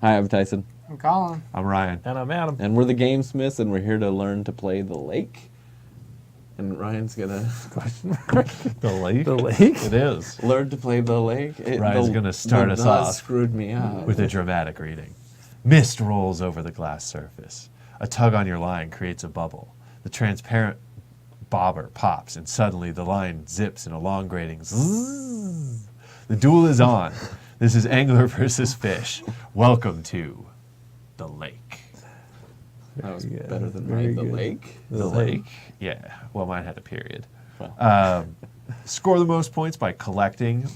Hi, I'm Tyson, I'm Colin. I'm Ryan. And I'm Adam. and we're the Gamesmiths, and we're here to learn to play the lake. And Ryan's gonna The lake? The lake? It is. learn to play the lake. Ryan's gonna start us off Screwed me up. with a dramatic reading. Mist rolls over the glass surface. A tug on your line creates a bubble. The transparent bobber pops, and suddenly the line zips in a long grating. Zzz. The duel is on. This is angler versus fish. Welcome to the lake. That was Very good. better than Very mine. The good. lake. The lake. Yeah. Well, mine had a period. Well, Score the most points by collecting,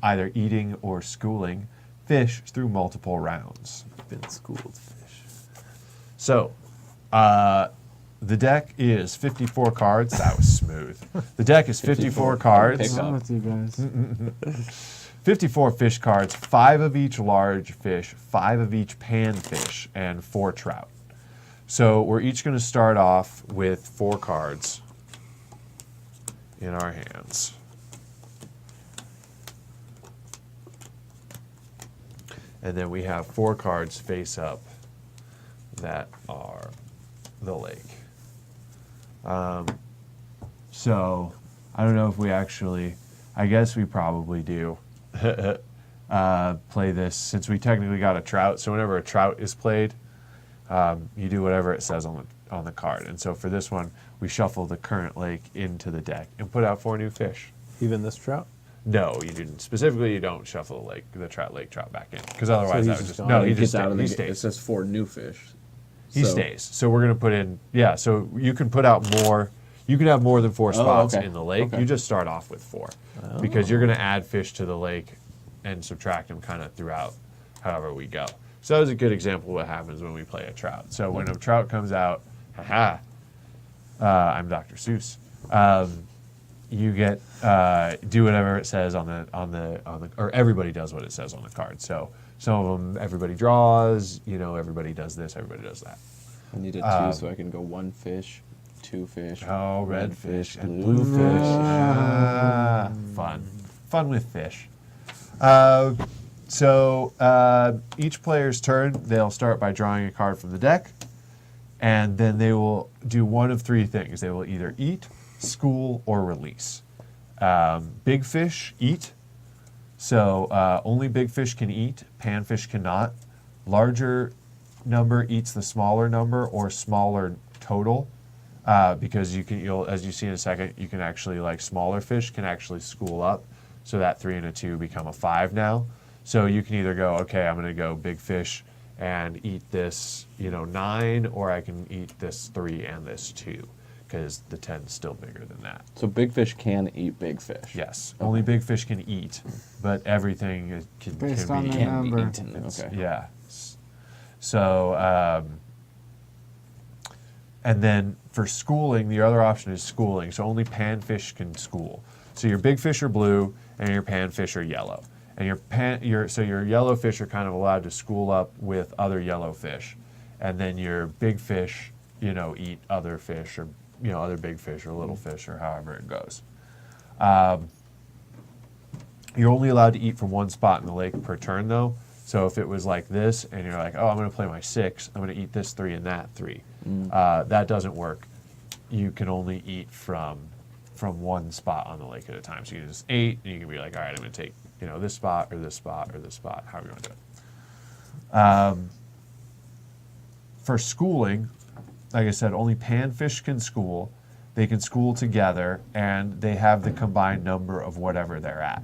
either eating or schooling, fish through multiple rounds. Been schooled fish. So, the deck is 54 cards. That was smooth. The deck is 54 cards. Pick What's up. wrong with you guys? 54 fish cards, 5 of each large fish, 5 of each panfish, and 4 trout. So we're each going to start off with 4 cards in our hands. And then we have 4 cards face up that are the lake. So I don't know if we actually, I guess we probably do play this since we technically got a trout. So whenever a trout is played, you do whatever it says on the card. And so for this one, we shuffle the current lake into the deck and put out 4 new fish. Even this trout? No, you didn't. Specifically, you don't shuffle the lake trout back in because otherwise he's that would just just gone. no. He gets just out of the. he It stays. says 4 new fish. He So- stays. So we're gonna put in So you can put out more. You can have more than 4 spots okay. in the lake. Okay. You just start off with 4 because you're gonna add fish to the lake and subtract them kind of throughout, however we go. So that was a good example of what happens when we play a trout. So when a trout comes out, I'm Dr. Seuss. You get do whatever it says on the or everybody does what it says on the card. So some of them everybody draws, everybody does this, everybody does that. I needed 2, so I can go 1 fish, 2 fish. Oh, red fish and blue fish. Fun with fish. So each player's turn, they'll start by drawing a card from the deck, and then they will do one of 3 things. They will either eat, school, or release. Big fish eat, so only big fish can eat, panfish cannot. Larger number eats the smaller number or smaller total, because you'll as you see in a second, you can actually, like, smaller fish can actually school up, so that 3 and a 2 become a 5 now. So you can either go, okay, I'm going to go big fish and eat this, 9, or I can eat this 3 and this 2, because the 10 is still bigger than that. So big fish can eat big fish. Yes, only big fish can eat, but everything can Based on be the eaten. Can be number. eaten. Okay. Yeah. So, and then for schooling, the other option is schooling. So only panfish can school. So your big fish are blue and your panfish are yellow. And your yellow fish are kind of allowed to school up with other yellow fish. And then your big fish, eat other fish, or, other big fish or little fish, or however it goes. You're only allowed to eat from 1 spot in the lake per turn, though. So if it was like this, and you're like, oh, I'm going to play my 6, I'm going to eat this 3 and that 3. That doesn't work. You can only eat from 1 spot on the lake at a time. So you can just 8, and you can be like, all right, I'm going to take this spot or this spot or this spot, however you want to do it. For schooling, like I said, only panfish can school. They can school together, and they have the combined number of whatever they're at.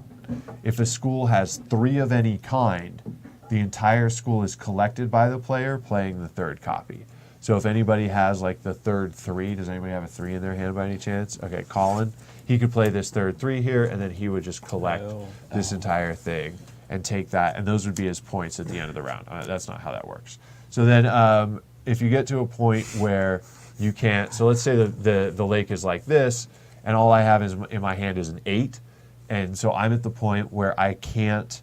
If a school has 3 of any kind, the entire school is collected by the player playing the 3rd copy. So if anybody has, like, the 3rd 3, does anybody have a 3 in their hand by any chance? Okay, Colin, he could play this 3rd 3 here, and then he would just collect this entire thing and take that, and those would be his points at the end of the round. That's not how that works. So then if you get to a point where you can't, so let's say the lake is like this, and all I have is in my hand is an 8, and so I'm at the point where I can't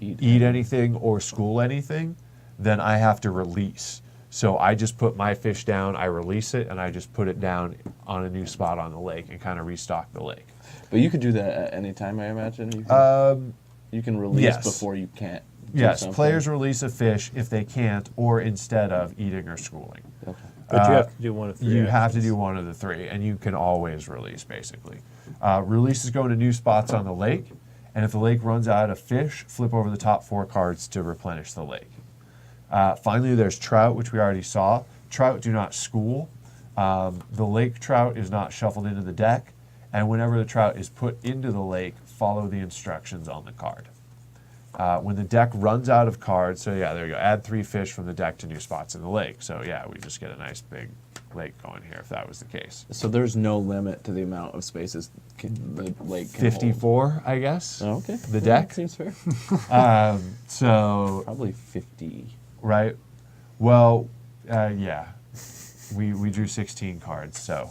eat anything or school anything, then I have to release. So I just put my fish down, I release it, and I just put it down on a new spot on the lake and kind of restock the lake. But you could do that at any time, I imagine. You can release Yes. before you can't. Yes, something. players release a fish if they can't, or instead of eating or schooling. Okay. But you have to do one of three. You have to actions. do one of the three, and you can always release, basically. Releases go into new spots on the lake, and if the lake runs out of fish, flip over the top 4 cards to replenish the lake. Finally, there's trout, which we already saw. Trout do not school. The lake trout is not shuffled into the deck, and whenever the trout is put into the lake, follow the instructions on the card. When the deck runs out of cards, so yeah, there you go. Add 3 fish from the deck to new spots in the lake. So yeah, we just get a nice big lake going here if that was the case. So there's no limit to the amount of spaces the lake can hold. 54, I guess. Oh, okay. The Yeah, deck? seems fair. So, Probably 50. right. Well, yeah. We drew 16 cards, so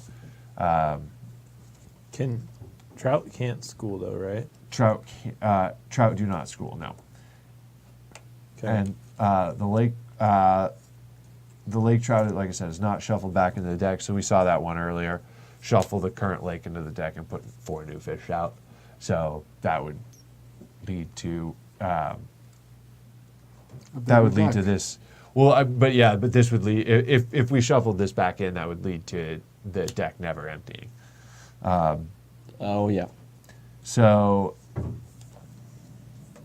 Trout can't school though, right? trout do not school, no. Okay. And the lake trout, like I said, is not shuffled back into the deck. So we saw that one earlier. Shuffle the current lake into the deck and put 4 new fish out. So that would lead to this. Well, but this would lead if we shuffled this back in, that would lead to the deck never emptying. Oh, yeah. So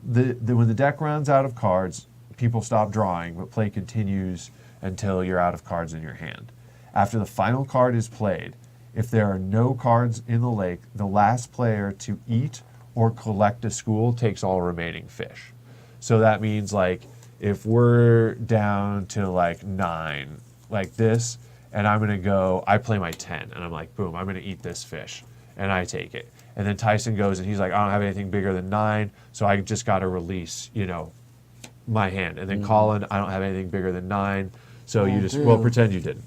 when the deck runs out of cards, people stop drawing, but play continues until you're out of cards in your hand. After the final card is played, if there are no cards in the lake, the last player to eat or collect a school takes all remaining fish. So that means like if we're down to like 9, like this, and I'm gonna go, I play my 10, and I'm like, boom, I'm gonna eat this fish, and I take it. And then Tyson goes and he's like, I don't have anything bigger than 9, so I just gotta release, my hand. And then Colin, I don't have anything bigger than 9, so you just, well, pretend you didn't.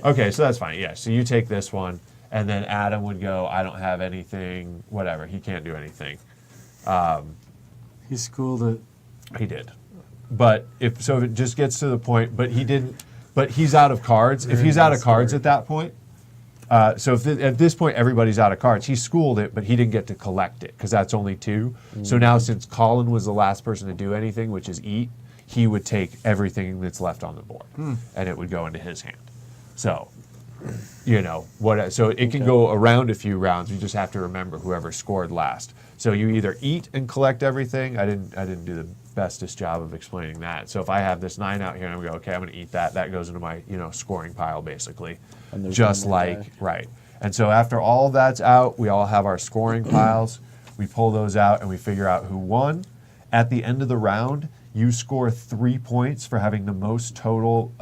Okay, so that's fine, yeah. So you take this one, and then Adam would go, I don't have anything, whatever, he can't do anything. He schooled it. He did. But if it just gets to the point, but he's out of cards. If he's out of cards at that point, so if at this point everybody's out of cards, he schooled it, but he didn't get to collect it because that's only 2. So now since Colin was the last person to do anything, which is eat, he would take everything that's left on the board, and it would go into his hand. So, so it can go around a few rounds. You just have to remember whoever scored last. So you either eat and collect everything. I didn't do the bestest job of explaining that. So if I have this 9 out here and I'm going, okay, I'm going to eat that. That goes into my scoring pile basically, And there's just one more like guy. right. And so after all of that's out, we all have our scoring piles. We pull those out and we figure out who won. At the end of the round, you score 3 points for having the most total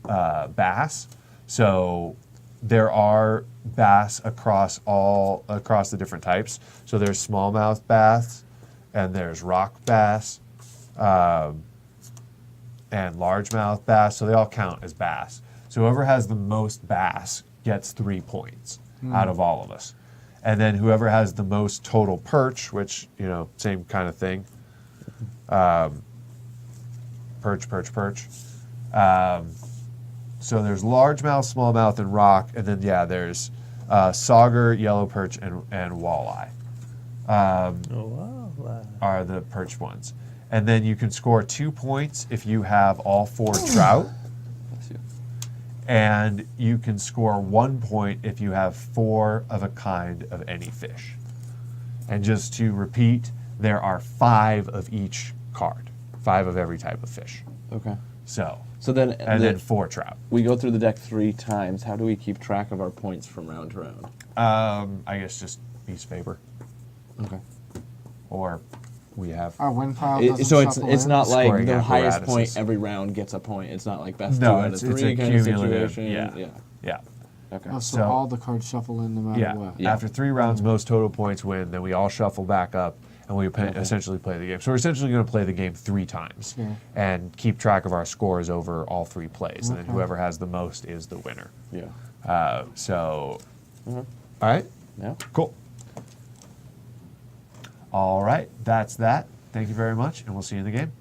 bass. So there are bass across the different types. So there's smallmouth bass, and there's rock bass, and largemouth bass. So they all count as bass. So whoever has the most bass gets 3 points out of all of us. And then whoever has the most total perch, which, same kind of thing. Perch. So there's largemouth, smallmouth, and rock. And then, there's sauger, yellow perch, and walleye are the perch ones. And then you can score 2 points if you have all 4 trout. Bless you. And you can score 1 point if you have 4 of a kind of any fish. And just to repeat, there are 5 of each card, 5 of every type of fish. Okay. So then, then 4 trout. we go through the deck 3 times. How do we keep track of our points from round to round? I guess just piece of paper, Okay. or we have. Our win pile doesn't So it's shuffle it's in? not like Scoring the highest point apparatuses. every round gets a point. It's not like best No, 2 out it's of a 3 kind of cumulative. situation. Yeah. Yeah. Okay. Oh, so So- all the cards shuffle in no matter Yeah. what. Yeah. After 3 rounds, most total points win. Then we all shuffle back up, and we essentially play the game. So we're essentially going to play the game 3 times, Yeah. and keep track of our scores over all 3 plays. And then Okay. whoever has the most is the winner. Yeah. All right, Yeah. cool. All right, that's that. Thank you very much, and we'll see you in the game.